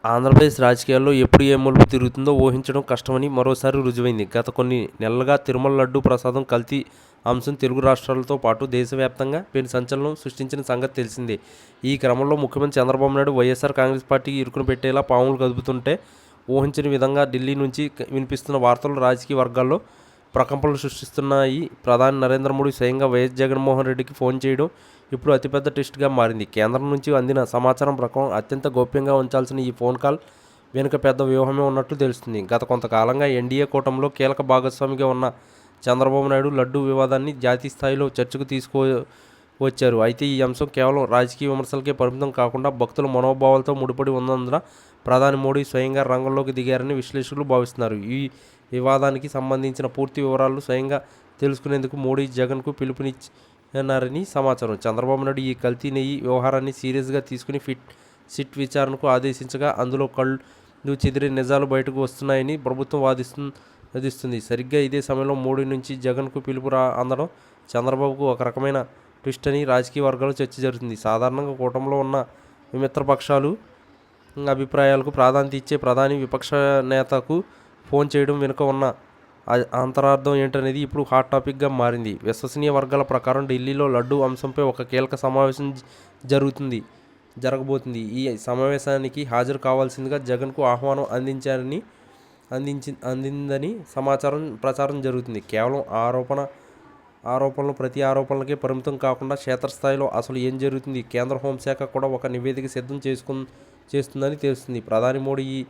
ఆంధ్రప్రదేశ్ రాజకీయాల్లో ఎప్పుడు ఏ మలుపు తిరుగుతుందో ఊహించడం కష్టమని మరోసారి రుజువైంది. గత కొన్ని నెలలుగా తిరుమల లడ్డూ ప్రసాదం కల్తీ అంశం తెలుగు రాష్ట్రాలతో పాటు దేశవ్యాప్తంగా పెను సంచలనం సృష్టించిన సంగతి తెలిసిందే. ఈ క్రమంలో ముఖ్యమంత్రి చంద్రబాబు నాయుడు వైఎస్ఆర్ కాంగ్రెస్ పార్టీకి ఇరుకును పెట్టేలా పావులు కదుపుతుంటే ఊహించని విధంగా ఢిల్లీ నుంచి వినిపిస్తున్న వార్తలు రాజకీయ వర్గాల్లో ప్రకంపనలు సృష్టిస్తున్నాయి. ప్రధాని నరేంద్ర మోడీ స్వయంగా వైఎస్ జగన్మోహన్ రెడ్డికి ఫోన్ చేయడం ఇప్పుడు అతిపెద్ద ట్విస్ట్గా మారింది. కేంద్రం నుంచి అందిన సమాచారం ప్రకారం అత్యంత గోప్యంగా ఉంచాల్సిన ఈ ఫోన్ కాల్ వెనుక పెద్ద వ్యూహమే ఉన్నట్లు తెలుస్తుంది. గత కొంతకాలంగా ఎన్డీఏ కూటమిలో కీలక భాగస్వామిగా ఉన్న చంద్రబాబు నాయుడు లడ్డూ వివాదాన్ని జాతీయ స్థాయిలో చర్చకు తీసుకువచ్చారు. అయితే ఈ అంశం కేవలం రాజకీయ విమర్శలకే పరిమితం కాకుండా భక్తుల మనోభావాలతో ముడిపడి ఉన్నందున ప్రధాని మోడీ స్వయంగా రంగంలోకి దిగారని విశ్లేషకులు భావిస్తున్నారు. ఈ వివాదానికి సంబంధించిన పూర్తి వివరాలు స్వయంగా తెలుసుకునేందుకు మోడీ జగన్కు పిలుపునిచ్చారని సమాచారం. చంద్రబాబు నాయుడు ఈ కల్తీ నెయ్యి వ్యవహారాన్ని సీరియస్గా తీసుకుని సిట్ విచారణకు ఆదేశించగా అందులో కళ్ళు చెదిరే నిజాలు బయటకు వస్తున్నాయని ప్రభుత్వం వాదిస్తుంది. సరిగ్గా ఇదే సమయంలో మోడీ నుంచి జగన్కు పిలుపు అందడం చంద్రబాబుకు ఒక రకమైన ట్విస్ట్ అని రాజకీయ వర్గాల్లో చర్చ జరుగుతుంది. సాధారణంగా కూటమిలో ఉన్న మిత్రపక్షాలు అభిప్రాయాలకు ప్రాధాన్యత ఇచ్చే ప్రధాని విపక్ష నేతకు ఫోన్ చేయడం వెనుక ఉన్న అంతరార్థం ఏంటనేది ఇప్పుడు హాట్ టాపిక్గా మారింది. విశ్వసనీయ వర్గాల ప్రకారం ఢిల్లీలో లడ్డూ అంశంపై ఒక కీలక సమావేశం జరగబోతుంది. ఈ సమావేశానికి హాజరు కావాల్సిందిగా జగన్కు ఆహ్వానం అందిందని ప్రచారం జరుగుతుంది. కేవలం ఆరోపణలు ప్రతి ఆరోపణలకే పరిమితం కాకుండా క్షేత్రస్థాయిలో అసలు ఏం జరుగుతుంది, కేంద్ర హోంశాఖ కూడా ఒక నివేదిక సిద్ధం చేస్తుందని తెలుస్తుంది. ప్రధాని మోడీ ఈ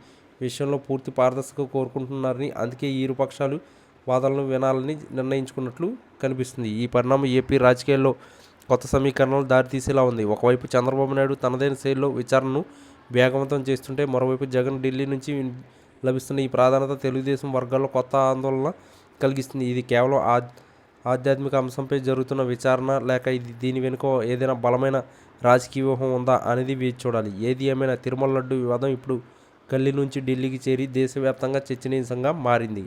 విషయంలో పూర్తి పారదర్శకత కోరుకుంటున్నారని, అందుకే ఈ ఇరుపక్షాలు వాదనలు వినాలని నిర్ణయించుకున్నట్లు కనిపిస్తుంది. ఈ పరిణామం ఏపీ రాజకీయాల్లో కొత్త సమీకరణలు దారితీసేలా ఉంది. ఒకవైపు చంద్రబాబు నాయుడు తనదైన శైలిలో విచారణను వేగవంతం చేస్తుంటే, మరోవైపు జగన్ ఢిల్లీ నుంచి లభిస్తున్న ఈ ప్రాధాన్యత తెలుగుదేశం వర్గాల్లో కొత్త ఆందోళన కలిగిస్తుంది. ఇది కేవలం ఆధ్యాత్మిక అంశంపై జరుగుతున్న విచారణ, లేక దీని వెనుక ఏదైనా బలమైన రాజకీయ వ్యూహం ఉందా అనేది వేచి చూడాలి. ఏది ఏమైనా తిరుమల లడ్డూ వివాదం ఇప్పుడు గల్లీ నుంచి ఢిల్లీకి చేరి దేశవ్యాప్తంగా చర్చనీయాంశంగా మారింది.